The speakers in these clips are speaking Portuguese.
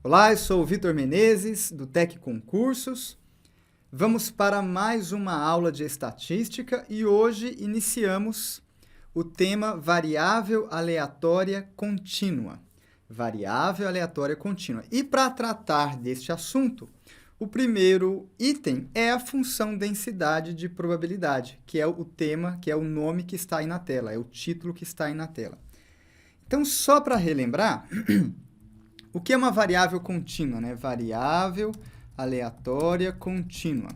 Olá, eu sou o Vitor Menezes, do Tec Concursos. Vamos para mais uma aula de estatística e hoje iniciamos o tema variável aleatória contínua. Variável aleatória contínua. E para tratar deste assunto, o primeiro item é a função densidade de probabilidade, que é o tema, que é o nome que está aí na tela, é o título que está aí na tela. Então, só para relembrar, o que é uma variável contínua, né? Variável aleatória contínua.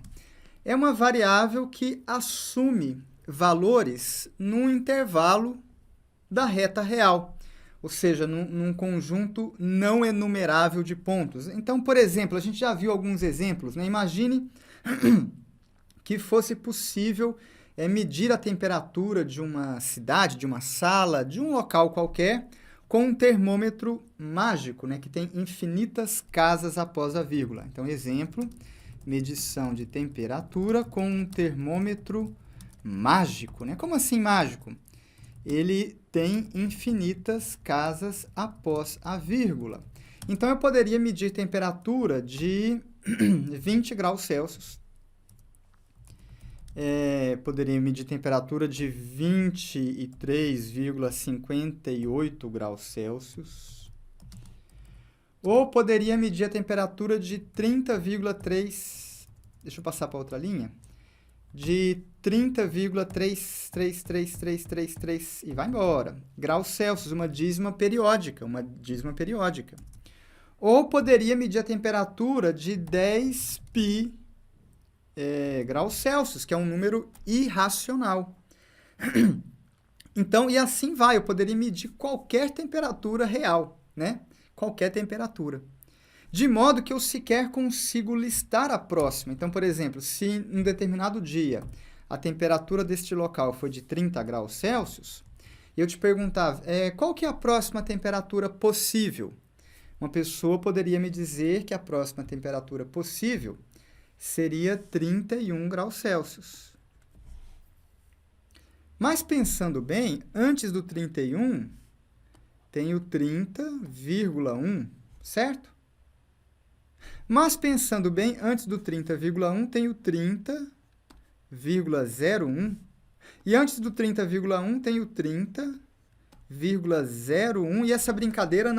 É uma variável que assume valores num intervalo da reta real, ou seja, num conjunto não enumerável de pontos. Então, por exemplo, a gente já viu alguns exemplos, né? Imagine que fosse possível medir a temperatura de uma cidade, de uma sala, de um local qualquer, com um termômetro mágico, né, que tem infinitas casas após a vírgula. Então, exemplo, medição de temperatura com um termômetro mágico, né? Como assim mágico? Ele tem infinitas casas após a vírgula. Então, eu poderia medir temperatura de 20 graus Celsius. Poderia medir temperatura de 23,58 graus Celsius. Ou poderia medir a temperatura de 30,3... Deixa eu passar para outra linha. De 30,33333 e vai embora. Graus Celsius, uma dízima periódica. Ou poderia medir a temperatura de 10 π graus Celsius, que é um número irracional. Então, e assim vai, eu poderia medir qualquer temperatura real, né? Qualquer temperatura. De modo que eu sequer consigo listar a próxima. Então, por exemplo, se em um determinado dia a temperatura deste local foi de 30 graus Celsius, eu te perguntava, qual que é a próxima temperatura possível? Uma pessoa poderia me dizer que a próxima temperatura possível seria 31 graus Celsius. Mas pensando bem, antes do 31, tem o 30,1, certo? Mas pensando bem, antes do 30,1, tem o 30,01. E antes do 30,1, tem o 30,01. E essa brincadeira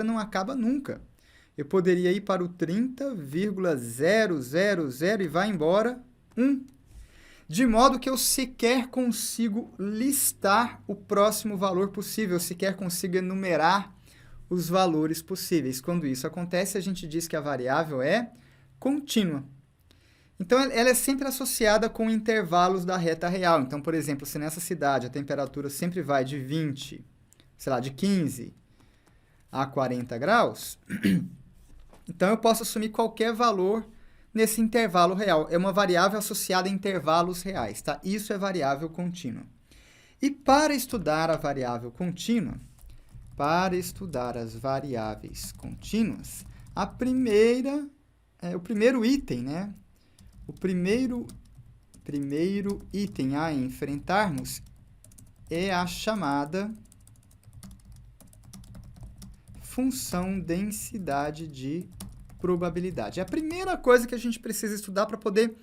não acaba nunca. Eu poderia ir para o 30,000 e vai embora 1. De modo que eu sequer consigo listar o próximo valor possível, eu sequer consigo enumerar os valores possíveis. Quando isso acontece, a gente diz que a variável é contínua. Então, ela é sempre associada com intervalos da reta real. Então, por exemplo, se nessa cidade a temperatura sempre vai de 20, de 15 a 40 graus... Então, eu posso assumir qualquer valor nesse intervalo real. É uma variável associada a intervalos reais, tá? Isso é variável contínua. E para estudar a variável contínua, para estudar as variáveis contínuas, o primeiro item, né? O primeiro item a enfrentarmos é a chamada função densidade de probabilidade. É a primeira coisa que a gente precisa estudar para poder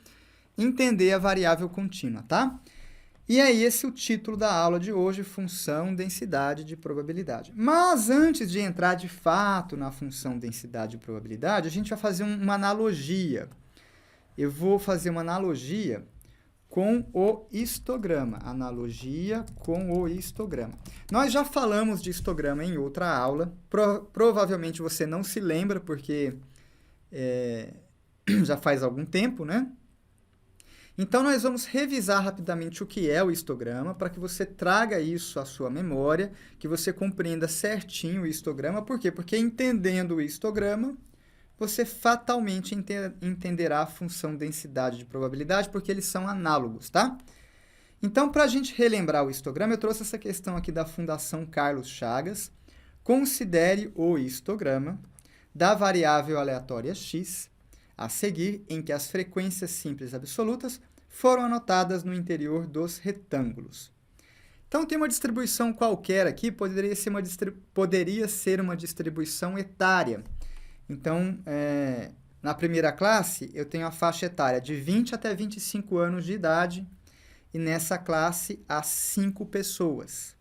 entender a variável contínua, tá? E é esse o título da aula de hoje, função densidade de probabilidade. Mas antes de entrar de fato na função densidade de probabilidade, a gente vai fazer uma analogia. Eu vou fazer uma analogia com o histograma. Analogia com o histograma. Nós já falamos de histograma em outra aula. Provavelmente você não se lembra, porque já faz algum tempo, né? Então, nós vamos revisar rapidamente o que é o histograma, para que você traga isso à sua memória, que você compreenda certinho o histograma. Por quê? Porque entendendo o histograma, você fatalmente entenderá a função densidade de probabilidade, porque eles são análogos, tá? Então, para a gente relembrar o histograma, eu trouxe essa questão aqui da Fundação Carlos Chagas. Considere o histograma da variável aleatória x, a seguir, em que as frequências simples absolutas foram anotadas no interior dos retângulos. Então, tem uma distribuição qualquer aqui, poderia ser uma distribuição etária. Então, na primeira classe, eu tenho a faixa etária de 20 até 25 anos de idade, e nessa classe há 5 pessoas.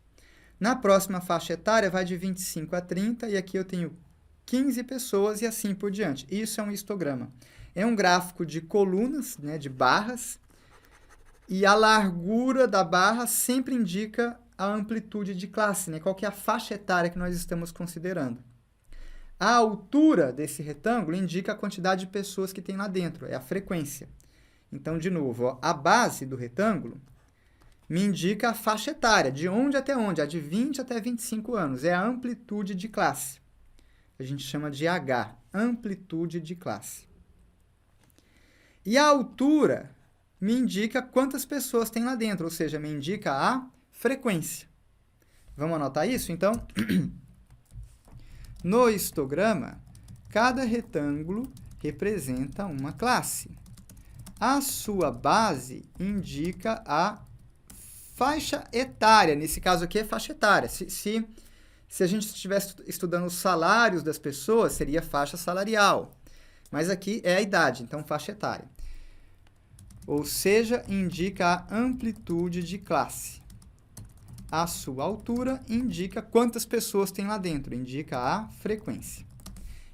Na próxima faixa etária, vai de 25 a 30, e aqui eu tenho 15 pessoas e assim por diante. Isso é um histograma. É um gráfico de colunas, né, de barras, e a largura da barra sempre indica a amplitude de classe, né? Qual que é a faixa etária que nós estamos considerando. A altura desse retângulo indica a quantidade de pessoas que tem lá dentro, é a frequência. Então, de novo, ó, a base do retângulo me indica a faixa etária, de onde até onde, a de 20 até 25 anos, é a amplitude de classe. A gente chama de H, amplitude de classe. E a altura me indica quantas pessoas tem lá dentro, ou seja, me indica a frequência. Vamos anotar isso? Então, no histograma, cada retângulo representa uma classe. A sua base indica a faixa etária. Nesse caso aqui é faixa etária. Se a gente estivesse estudando os salários das pessoas, seria faixa salarial. Mas aqui é a idade, então faixa etária. Ou seja, indica a amplitude de classe. A sua altura indica quantas pessoas tem lá dentro, indica a frequência.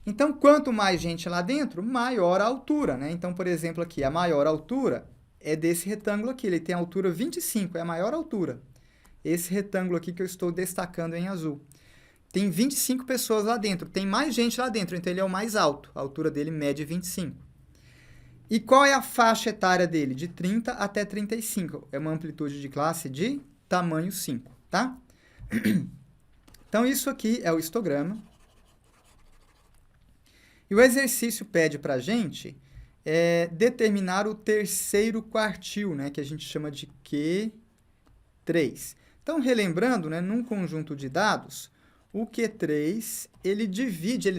Então, quanto mais gente lá dentro, maior a altura, né? Então, por exemplo, aqui, a maior altura é desse retângulo aqui, ele tem a altura 25, é a maior altura. Esse retângulo aqui que eu estou destacando em azul. Tem 25 pessoas lá dentro, tem mais gente lá dentro, então ele é o mais alto, a altura dele mede 25. E qual é a faixa etária dele? De 30 até 35. É uma amplitude de classe de tamanho 5, tá? Então, isso aqui é o histograma. E o exercício pede para a gente determinar o terceiro quartil, né, que a gente chama de Q3. Então, relembrando, né, num conjunto de dados, o Q3, ele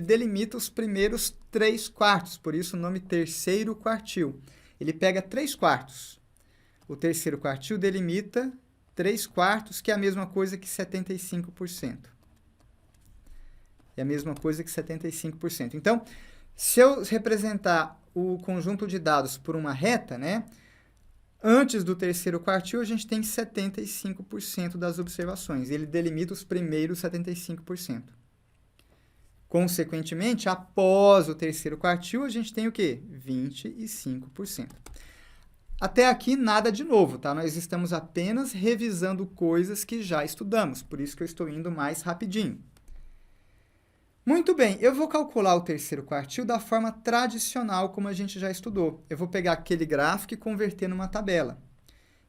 delimita os primeiros 3 quartos, por isso o nome terceiro quartil. Ele pega 3 quartos. O terceiro quartil delimita 3 quartos, que é a mesma coisa que 75%. É a mesma coisa que 75%. Então, se eu representar o conjunto de dados por uma reta, né, antes do terceiro quartil, a gente tem 75% das observações. Ele delimita os primeiros 75%. Consequentemente, após o terceiro quartil, a gente tem o quê? 25%. Até aqui, nada de novo, tá? Nós estamos apenas revisando coisas que já estudamos, por isso que eu estou indo mais rapidinho. Muito bem, eu vou calcular o terceiro quartil da forma tradicional, como a gente já estudou. Eu vou pegar aquele gráfico e converter numa tabela.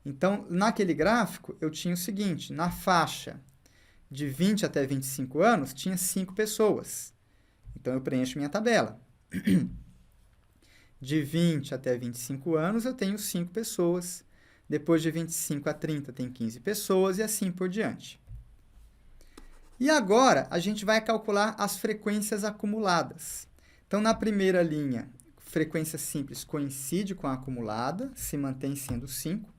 Então, naquele gráfico, eu tinha o seguinte, na faixa de 20 até 25 anos, tinha 5 pessoas. Então, eu preencho minha tabela. De 20 até 25 anos, eu tenho 5 pessoas. Depois de 25 a 30, tem 15 pessoas e assim por diante. E agora, a gente vai calcular as frequências acumuladas. Então, na primeira linha, frequência simples coincide com a acumulada, se mantém sendo 5.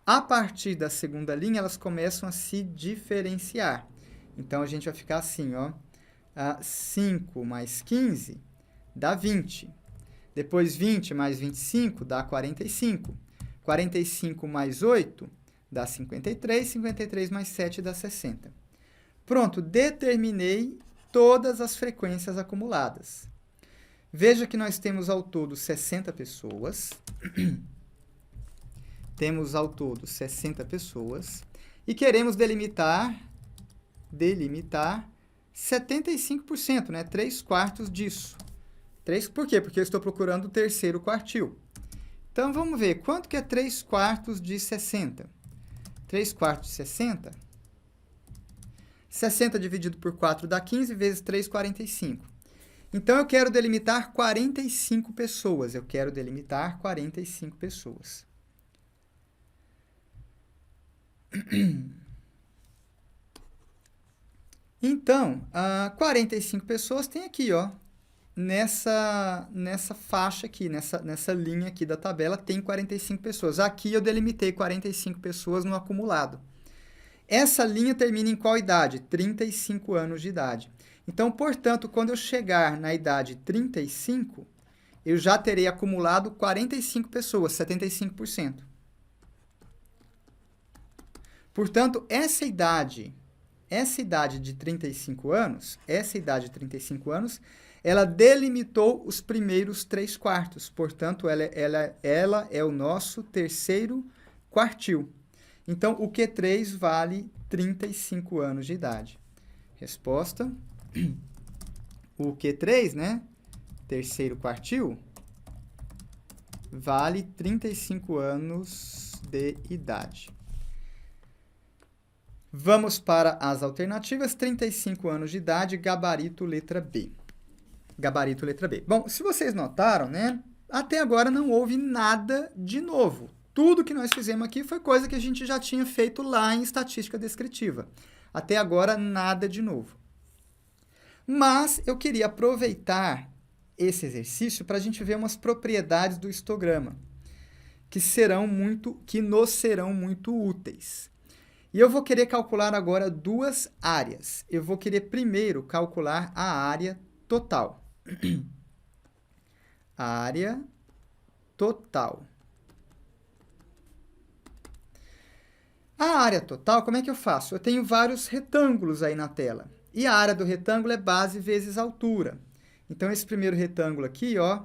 A partir da segunda linha, elas começam a se diferenciar. Então, a gente vai ficar assim, ó. 5 mais 15 dá 20. Depois, 20 mais 25 dá 45. 45 mais 8 dá 53. 53 mais 7 dá 60. Pronto, determinei todas as frequências acumuladas. Veja que nós temos ao todo 60 pessoas. Temos ao todo 60 pessoas. E queremos delimitar 75%, né? 3 quartos disso. Por quê? Porque eu estou procurando o terceiro quartil. Então, vamos ver. Quanto que é 3 quartos de 60? 3 quartos de 60... 60 dividido por 4 dá 15, vezes 3, 45. Então, eu quero delimitar 45 pessoas. Eu quero delimitar 45 pessoas. Então, 45 pessoas tem aqui, ó. nessa faixa aqui, nessa linha aqui da tabela, tem 45 pessoas. Aqui eu delimitei 45 pessoas no acumulado. Essa linha termina em qual idade? 35 anos de idade. Então, portanto, quando eu chegar na idade 35, eu já terei acumulado 45 pessoas, 75%. Portanto, essa idade de 35 anos, ela delimitou os primeiros 3/4. Portanto, ela é o nosso terceiro quartil. Então, o Q3 vale 35 anos de idade. Resposta: o Q3, né? Terceiro quartil, vale 35 anos de idade. Vamos para as alternativas. 35 anos de idade, gabarito letra B. Gabarito letra B. Bom, se vocês notaram, né? Até agora não houve nada de novo. Tudo que nós fizemos aqui foi coisa que a gente já tinha feito lá em estatística descritiva. Até agora, nada de novo. Mas eu queria aproveitar esse exercício para a gente ver umas propriedades do histograma que nos serão muito úteis. E eu vou querer calcular agora duas áreas. Eu vou querer primeiro calcular a área total. Área total. A área total, como é que eu faço? Eu tenho vários retângulos aí na tela. E a área do retângulo é base vezes altura. Então, esse primeiro retângulo aqui, ó,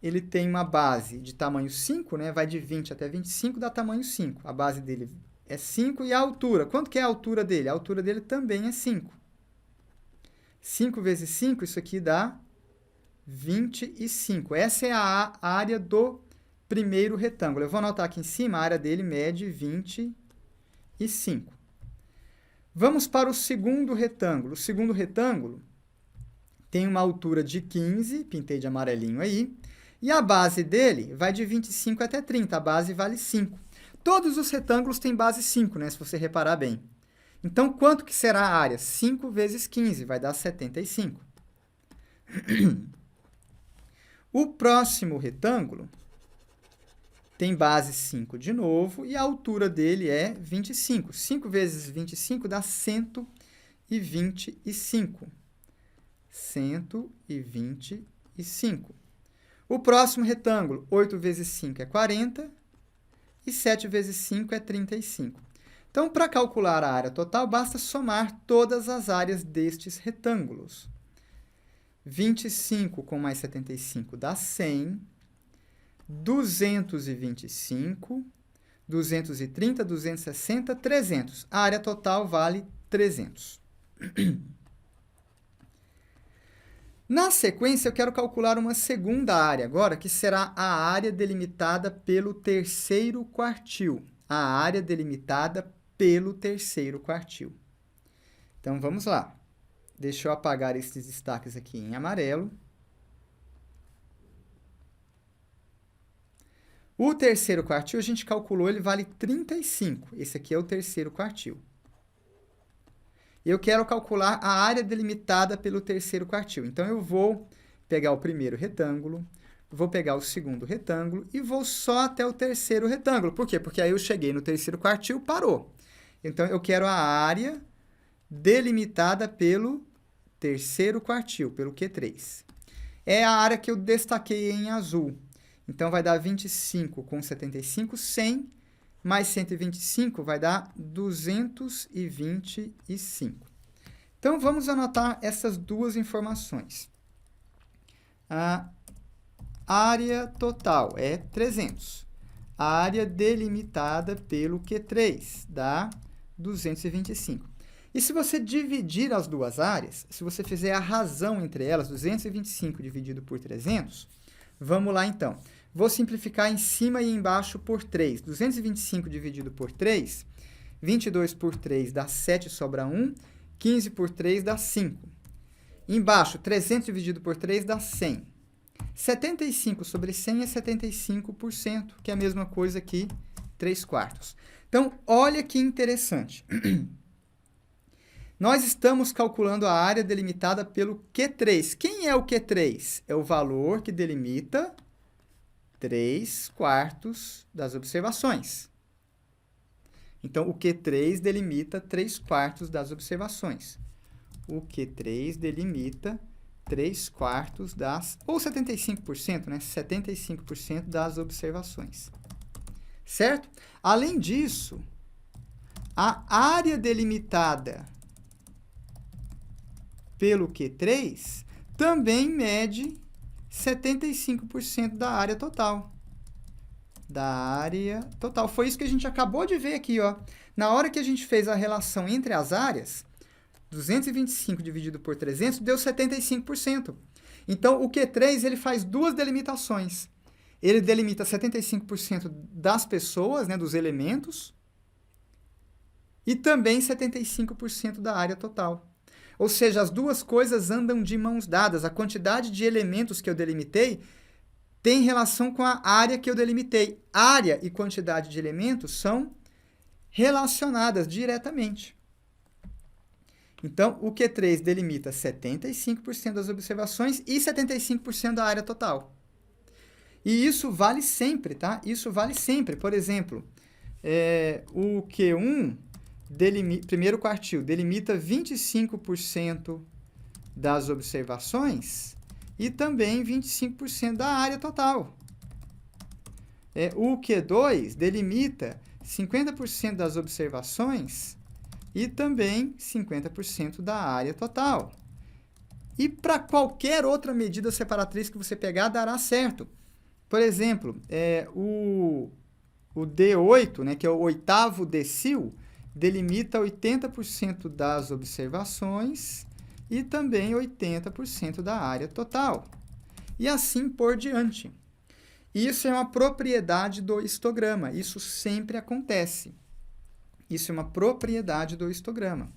ele tem uma base de tamanho 5, né? Vai de 20 até 25, dá tamanho 5. A base dele é 5 e a altura. Quanto que é a altura dele? A altura dele também é 5. 5 vezes 5, isso aqui dá 25. Essa é a área do primeiro retângulo. Eu vou anotar aqui em cima, a área dele mede 25. Vamos para o segundo retângulo. O segundo retângulo tem uma altura de 15, pintei de amarelinho aí, e a base dele vai de 25 até 30, a base vale 5. Todos os retângulos têm base 5, né, se você reparar bem. Então, quanto que será a área? 5 vezes 15, vai dar 75. O próximo retângulo tem base 5 de novo e a altura dele é 25. 5 vezes 25 dá 125. 125. O próximo retângulo, 8 vezes 5 é 40 e 7 vezes 5 é 35. Então, para calcular a área total, basta somar todas as áreas destes retângulos. 25 com mais 75 dá 100. 225, 230, 260, 300. A área total vale 300. Na sequência, eu quero calcular uma segunda área agora, que será a área delimitada pelo terceiro quartil. A área delimitada pelo terceiro quartil. Então, vamos lá. Deixa eu apagar esses destaques aqui em amarelo. O terceiro quartil, a gente calculou, ele vale 35. Esse aqui é o terceiro quartil. Eu quero calcular a área delimitada pelo terceiro quartil. Então, eu vou pegar o primeiro retângulo, vou pegar o segundo retângulo e vou só até o terceiro retângulo. Por quê? Porque aí eu cheguei no terceiro quartil, parou. Então, eu quero a área delimitada pelo terceiro quartil, pelo Q3. É a área que eu destaquei em azul. Então, vai dar 25 com 75, 100, mais 125 vai dar 225. Então, vamos anotar essas duas informações. A área total é 300. A área delimitada pelo Q3 dá 225. E se você dividir as duas áreas, se você fizer a razão entre elas, 225 dividido por 300, vamos lá então. Vou simplificar em cima e embaixo por 3. 225 dividido por 3, 22 por 3 dá 7, sobra 1. 15 por 3 dá 5. Embaixo, 300 dividido por 3 dá 100. 75 sobre 100 é 75%, que é a mesma coisa que 3/4. Então, olha que interessante. Nós estamos calculando a área delimitada pelo Q3. Quem é o Q3? É o valor que delimita 3/4 das observações. Então, o Q3 delimita 3/4 das observações. O Q3 delimita 3/4 das... ou 75%, né? 75% das observações. Certo? Além disso, a área delimitada pelo Q3 também mede 75% da área total. Foi isso que a gente acabou de ver aqui, ó. Na hora que a gente fez a relação entre as áreas, 225 dividido por 300 deu 75%. Então, o Q3 ele faz duas delimitações. Ele delimita 75% das pessoas, né, dos elementos, e também 75% da área total. Ou seja, as duas coisas andam de mãos dadas. A quantidade de elementos que eu delimitei tem relação com a área que eu delimitei. Área e quantidade de elementos são relacionadas diretamente. Então, o Q3 delimita 75% das observações e 75% da área total. E isso vale sempre, tá? Isso vale sempre. Por exemplo, o Q1, primeiro quartil, delimita 25% das observações e também 25% da área total. O Q2 delimita 50% das observações e também 50% da área total. E para qualquer outra medida separatriz que você pegar, dará certo. Por exemplo, o D8, né, que é o oitavo decil, delimita 80% das observações e também 80% da área total. E assim por diante. Isso é uma propriedade do histograma. Isso sempre acontece. Isso é uma propriedade do histograma.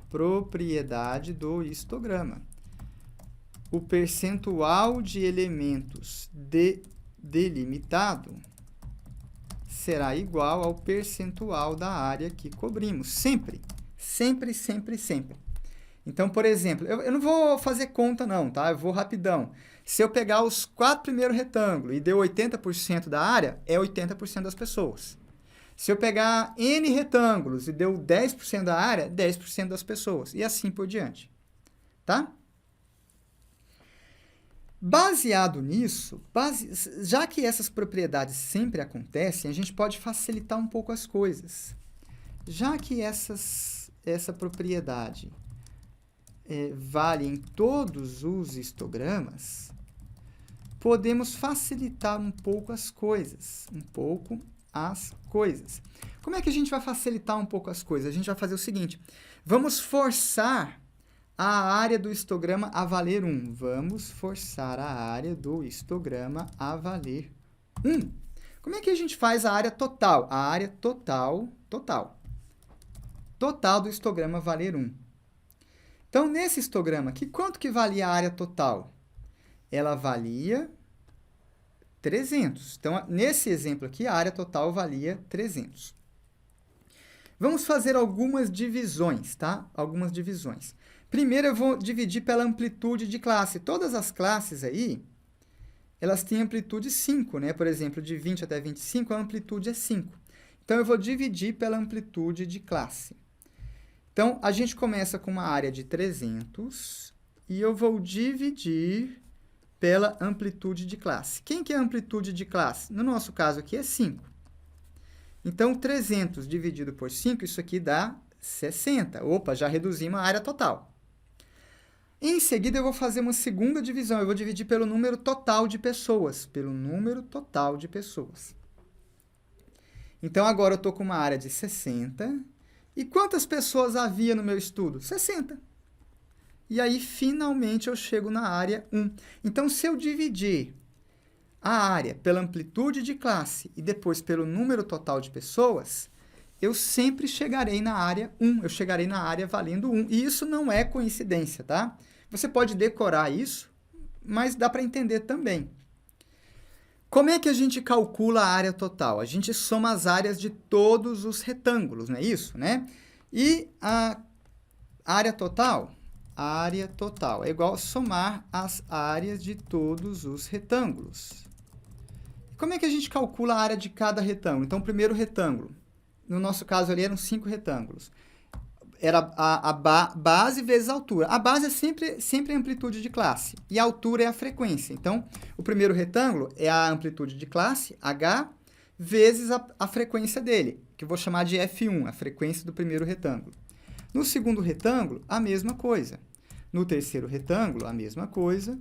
Propriedade do histograma. O percentual de elementos delimitado será igual ao percentual da área que cobrimos. Sempre. Sempre, sempre, sempre. Então, por exemplo, eu não vou fazer conta não, tá? Eu vou rapidão. Se eu pegar os 4 primeiros retângulos e deu 80% da área, é 80% das pessoas. Se eu pegar N retângulos e deu 10% da área, 10% das pessoas. E assim por diante. Tá? Baseado nisso, já que essas propriedades sempre acontecem, a gente pode facilitar um pouco as coisas. Já que essa propriedade vale em todos os histogramas, podemos facilitar um pouco as coisas. Como é que a gente vai facilitar um pouco as coisas? A gente vai fazer o seguinte, vamos forçar a área do histograma a valer 1. Vamos forçar a área do histograma a valer 1. Como é que a gente faz a área total? A área total do histograma valer 1. Então, nesse histograma aqui, quanto que valia a área total? Ela valia 300. Então, nesse exemplo aqui, a área total valia 300. Vamos fazer algumas divisões, tá? Algumas divisões. Primeiro, eu vou dividir pela amplitude de classe. Todas as classes aí, elas têm amplitude 5, né? Por exemplo, de 20 até 25, a amplitude é 5. Então, eu vou dividir pela amplitude de classe. Então, a gente começa com uma área de 300 e eu vou dividir pela amplitude de classe. Quem que é a amplitude de classe? No nosso caso aqui é 5. Então, 300 dividido por 5, isso aqui dá 60. Opa, já reduzimos a área total. Em seguida, eu vou fazer uma segunda divisão. Eu vou dividir pelo número total de pessoas. Pelo número total de pessoas. Então, agora eu estou com uma área de 60. E quantas pessoas havia no meu estudo? 60. E aí, finalmente, eu chego na área 1. Então, se eu dividir a área pela amplitude de classe e depois pelo número total de pessoas, eu sempre chegarei na área 1. Eu chegarei na área valendo 1. E isso não é coincidência, tá? Você pode decorar isso, mas dá para entender também. Como é que a gente calcula a área total? A gente soma as áreas de todos os retângulos, não é isso, né? E Área total? Área total é igual a somar as áreas de todos os retângulos. Como é que a gente calcula a área de cada retângulo? Então, o primeiro retângulo, no nosso caso ali eram 5 retângulos. Era a base vezes a altura. A base é sempre a amplitude de classe, e a altura é a frequência. Então, o primeiro retângulo é a amplitude de classe, H, vezes a frequência dele, que eu vou chamar de F1, a frequência do primeiro retângulo. No segundo retângulo, a mesma coisa. No terceiro retângulo, a mesma coisa.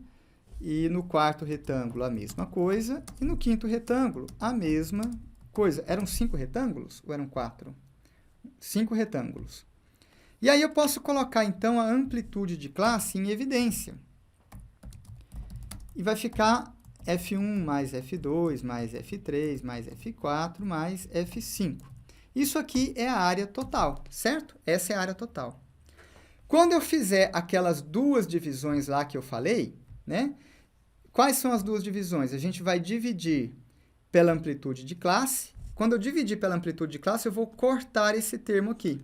E no quarto retângulo, a mesma coisa. E no quinto retângulo, a mesma coisa. Eram 5 retângulos ou eram 4? 5 retângulos. E aí eu posso colocar, então, a amplitude de classe em evidência. E vai ficar F1 mais F2 mais F3 mais F4 mais F5. Isso aqui é a área total, certo? Essa é a área total. Quando eu fizer aquelas duas divisões lá que eu falei, né? Quais são as duas divisões? A gente vai dividir pela amplitude de classe. Quando eu dividir pela amplitude de classe, eu vou cortar esse termo aqui.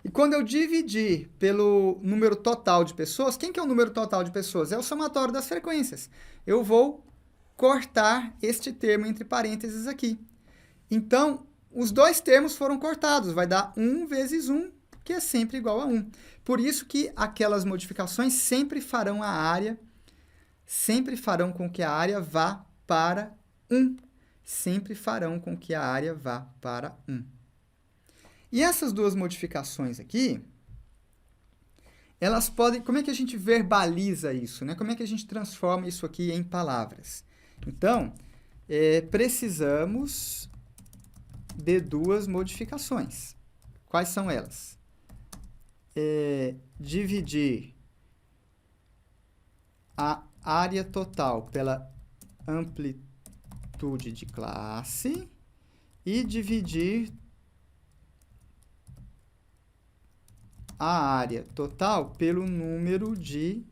E quando eu dividir pelo número total de pessoas, quem que é o número total de pessoas? É o somatório das frequências. Eu vou cortar este termo entre parênteses aqui. Então, os dois termos foram cortados. Vai dar 1 vezes 1, que é sempre igual a 1. Por isso que aquelas modificações sempre farão com que a área vá para 1. Sempre farão com que a área vá para 1. E essas duas modificações aqui, elas podem... Como é que a gente verbaliza isso, né? Como é que a gente transforma isso aqui em palavras? Então, precisamos de duas modificações. Quais são elas? Dividir a área total pela amplitude de classe e dividir a área total pelo número de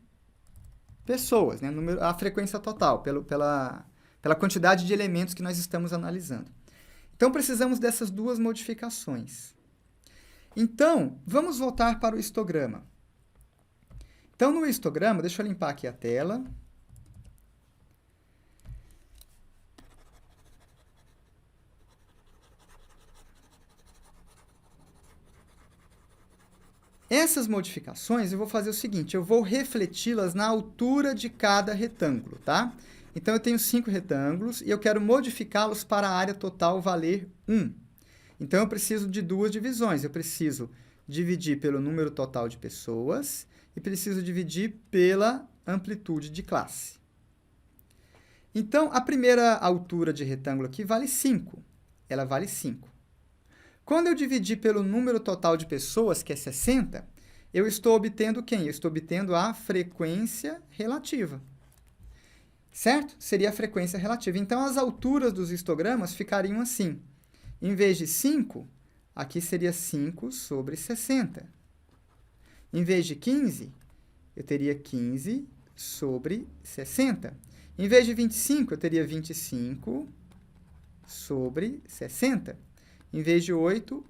pessoas, né? A frequência total, pela quantidade de elementos que nós estamos analisando. Então, precisamos dessas duas modificações. Então, vamos voltar para o histograma. Então, no histograma, deixa eu limpar aqui a tela. Essas modificações, eu vou fazer o seguinte, eu vou refleti-las na altura de cada retângulo, tá? Então, eu tenho 5 retângulos e eu quero modificá-los para a área total valer 1. Então, eu preciso de duas divisões. Eu preciso dividir pelo número total de pessoas e preciso dividir pela amplitude de classe. Então, a primeira altura de retângulo aqui vale 5. Ela vale 5. Quando eu dividir pelo número total de pessoas, que é 60, eu estou obtendo quem? Eu estou obtendo a frequência relativa. Certo? Seria a frequência relativa. Então, as alturas dos histogramas ficariam assim. Em vez de 5, aqui seria 5 sobre 60. Em vez de 15, eu teria 15 sobre 60. Em vez de 25, eu teria 25 sobre 60. Em vez de 8,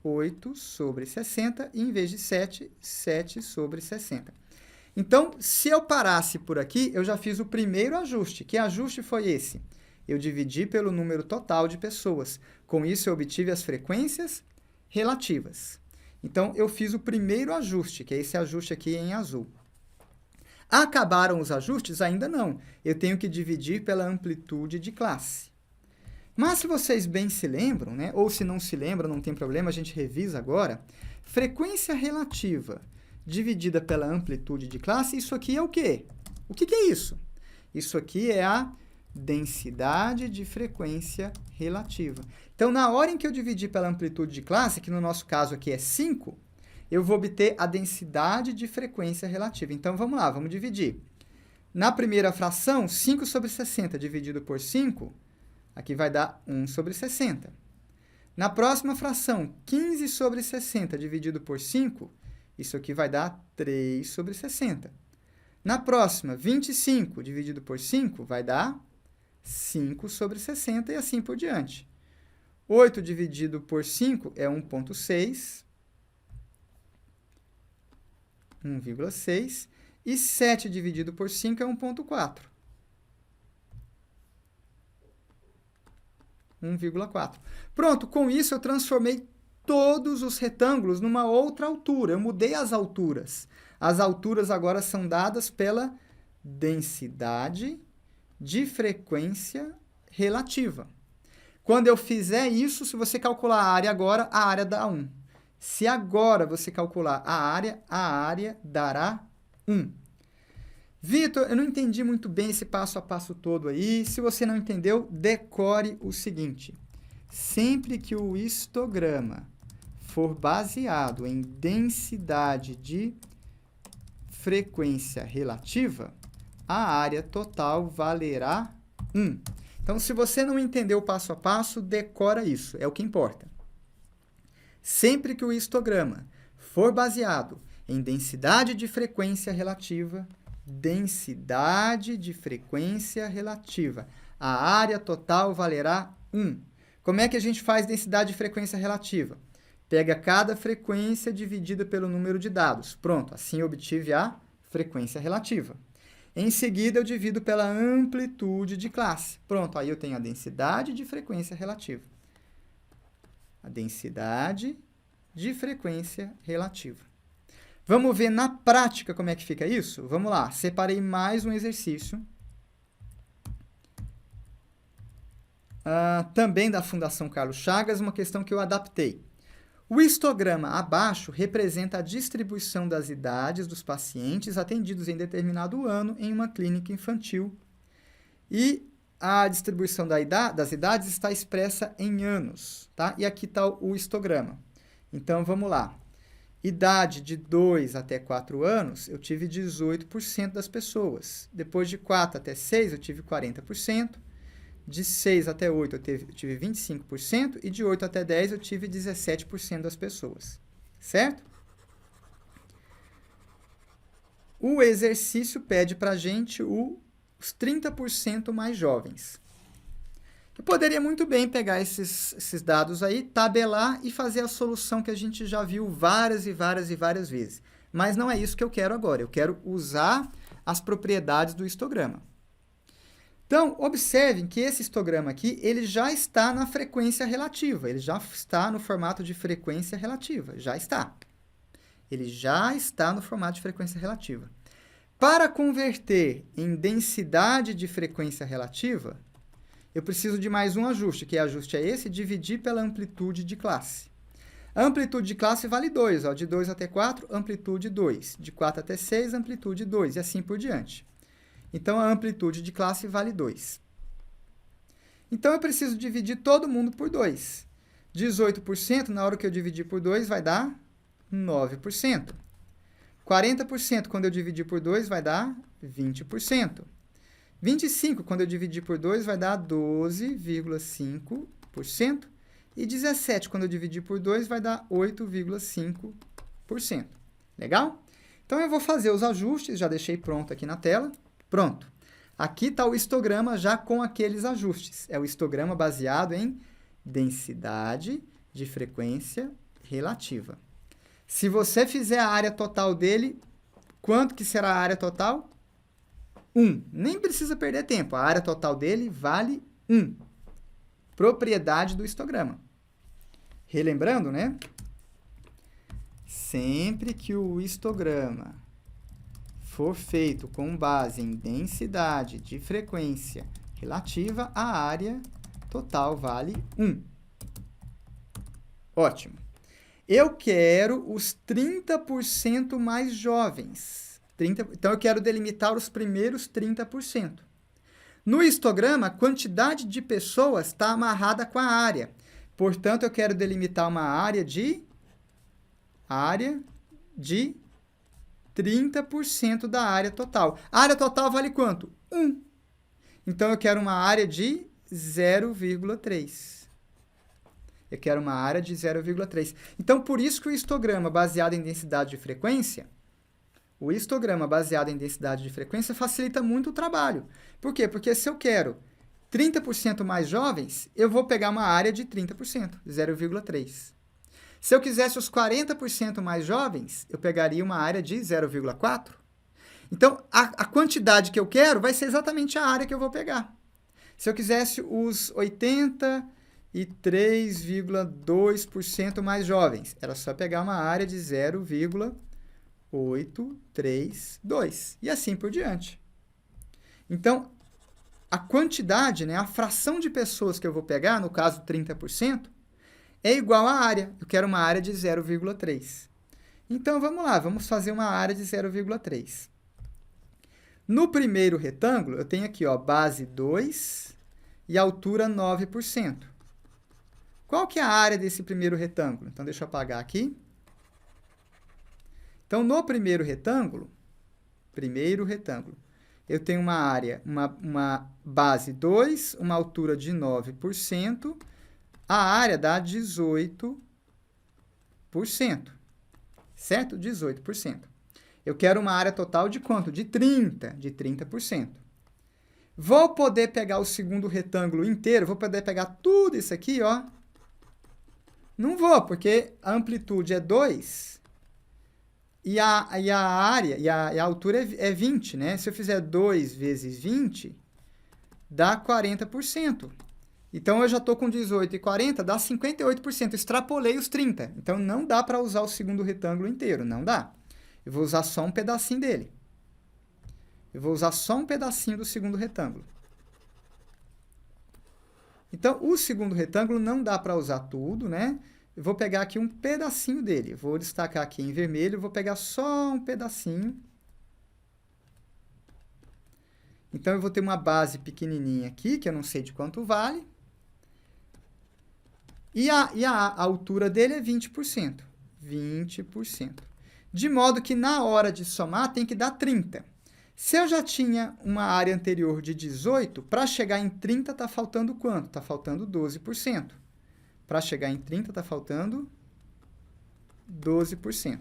8 sobre 60. E em vez de 7, 7 sobre 60. Então, se eu parasse por aqui, eu já fiz o primeiro ajuste. Que ajuste foi esse? Eu dividi pelo número total de pessoas. Com isso, eu obtive as frequências relativas. Então, eu fiz o primeiro ajuste, que é esse ajuste aqui em azul. Acabaram os ajustes? Ainda não. Eu tenho que dividir pela amplitude de classe. Mas se vocês bem se lembram, né? Ou se não se lembram, não tem problema, a gente revisa agora. Frequência relativa dividida pela amplitude de classe, isso aqui é o quê? O que é isso? Isso aqui é a densidade de frequência relativa. Então, na hora em que eu dividir pela amplitude de classe, que no nosso caso aqui é 5, eu vou obter a densidade de frequência relativa. Então, vamos lá, vamos dividir. Na primeira fração, 5 sobre 60 dividido por 5, aqui vai dar 1 sobre 60. Na próxima fração, 15 sobre 60 dividido por 5, isso aqui vai dar 3 sobre 60. Na próxima, 25 dividido por 5 vai dar 5 sobre 60 e assim por diante. 8 dividido por 5 é 1,6. 1,6. E 7 dividido por 5 é 1,4. 1,4. Pronto, com isso eu transformei todos os retângulos numa outra altura. Eu mudei as alturas. As alturas agora são dadas pela densidade de frequência relativa. Quando eu fizer isso, se você calcular a área agora, a área dá 1. Se agora você calcular a área dará 1. Vitor, eu não entendi muito bem esse passo a passo todo aí. Se você não entendeu, decore o seguinte. Sempre que o histograma for baseado em densidade de frequência relativa, a área total valerá 1. Então, se você não entendeu o passo a passo, decora isso, é o que importa. Sempre que o histograma for baseado em densidade de frequência relativa, a área total valerá 1. Como é que a gente faz densidade de frequência relativa? Pega cada frequência dividida pelo número de dados. Pronto, assim eu obtive a frequência relativa. Em seguida, eu divido pela amplitude de classe. Pronto, aí eu tenho a densidade de frequência relativa. A densidade de frequência relativa. Vamos ver na prática como é que fica isso? Vamos lá, separei mais um exercício. Também da Fundação Carlos Chagas, uma questão que eu adaptei. O histograma abaixo representa a distribuição das idades dos pacientes atendidos em determinado ano em uma clínica infantil. E a distribuição das idades está expressa em anos, tá? E aqui está o histograma. Então, vamos lá. Idade de 2 até 4 anos, eu tive 18% das pessoas. Depois de 4 até 6, eu tive 40%. De 6 até 8, eu tive 25%. E de 8 até 10, eu tive 17% das pessoas. Certo? O exercício pede para a gente os 30% mais jovens. Eu poderia muito bem pegar esses dados aí, tabelar e fazer a solução que a gente já viu várias e várias e várias vezes. Mas não é isso que eu quero agora. Eu quero usar as propriedades do histograma. Então, observem que esse histograma aqui, ele já está na frequência relativa. Ele já está no formato de frequência relativa. Já está. Ele já está no formato de frequência relativa. Para converter em densidade de frequência relativa, eu preciso de mais um ajuste. Que ajuste é esse? Dividir pela amplitude de classe. A amplitude de classe vale 2. Ó, de 2 até 4, amplitude 2. De 4 até 6, amplitude 2. E assim por diante. Então, a amplitude de classe vale 2. Então, eu preciso dividir todo mundo por 2. 18%, na hora que eu dividir por 2, vai dar 9%. 40%, quando eu dividir por 2, vai dar 20%. 25%, quando eu dividir por 2, vai dar 12,5%. E 17%, quando eu dividir por 2, vai dar 8,5%. Legal? Então, eu vou fazer os ajustes, já deixei pronto aqui na tela. Pronto. Aqui está o histograma já com aqueles ajustes. É o histograma baseado em densidade de frequência relativa. Se você fizer a área total dele, quanto que será a área total? 1. Nem precisa perder tempo. A área total dele vale 1. Propriedade do histograma. Relembrando, né? Sempre que o histograma for feito com base em densidade de frequência relativa, a área total vale 1. Ótimo. Eu quero os 30% mais jovens. Então, eu quero delimitar os primeiros 30%. No histograma, a quantidade de pessoas está amarrada com a área. Portanto, eu quero delimitar uma área de 30% da área total. A área total vale quanto? 1. Então, eu quero uma área de 0,3. Eu quero uma área de 0,3. Então, por isso que o histograma baseado em densidade de frequência, facilita muito o trabalho. Por quê? Porque se eu quero 30% mais jovens, eu vou pegar uma área de 30%, 0,3. Se eu quisesse os 40% mais jovens, eu pegaria uma área de 0,4. Então, a quantidade que eu quero vai ser exatamente a área que eu vou pegar. Se eu quisesse os 83,2% mais jovens, era só pegar uma área de 0,832. E assim por diante. Então, a quantidade, né, a fração de pessoas que eu vou pegar, no caso 30%, é igual à área. Eu quero uma área de 0,3. Então, vamos lá, vamos fazer uma área de 0,3. No primeiro retângulo, eu tenho aqui, ó, base 2 e altura 9%. Qual que é a área desse primeiro retângulo? Então, deixa eu apagar aqui. Então, no primeiro retângulo, eu tenho uma área, uma base 2, uma altura de 9%, a área dá 18%, certo? 18%. Eu quero uma área total de quanto? De 30%. Vou poder pegar o segundo retângulo inteiro, vou poder pegar tudo isso aqui, ó. Não vou, porque a amplitude é 2 e a área, e a altura é 20, né? Se eu fizer 2 vezes 20, dá 40%. Então, eu já estou com 18 e 40, dá 58%. Extrapolei os 30. Então, não dá para usar o segundo retângulo inteiro, não dá. Eu vou usar só um pedacinho dele. Eu vou usar só um pedacinho do segundo retângulo. Então, o segundo retângulo não dá para usar tudo, né? Eu vou pegar aqui um pedacinho dele. Vou destacar aqui em vermelho, vou pegar só um pedacinho. Então, eu vou ter uma base pequenininha aqui, que eu não sei de quanto vale. E a altura dele é 20%. 20%. De modo que, na hora de somar, tem que dar 30. Se eu já tinha uma área anterior de 18, para chegar em 30 está faltando quanto? Está faltando 12%. Para chegar em 30 está faltando 12%.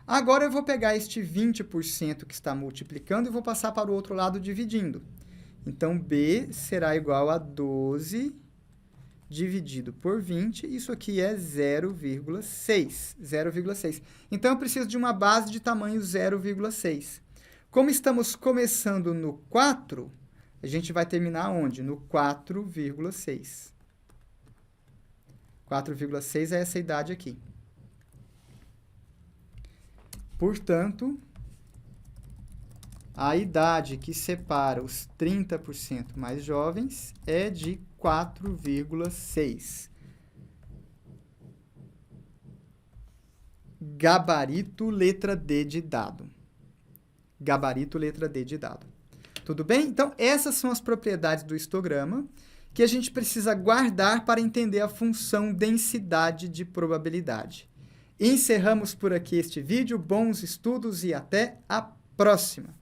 Agora eu vou pegar este 20% que está multiplicando e vou passar para o outro lado dividindo. Então, B será igual a 12 dividido por 20, isso aqui é 0,6. 0,6. Então, eu preciso de uma base de tamanho 0,6. Como estamos começando no 4, a gente vai terminar onde? No 4,6. 4,6 é essa idade aqui. Portanto, a idade que separa os 30% mais jovens é de 4,6. Gabarito, letra D de dado. Gabarito, letra D de dado. Tudo bem? Então, essas são as propriedades do histograma que a gente precisa guardar para entender a função densidade de probabilidade. Encerramos por aqui este vídeo. Bons estudos e até a próxima!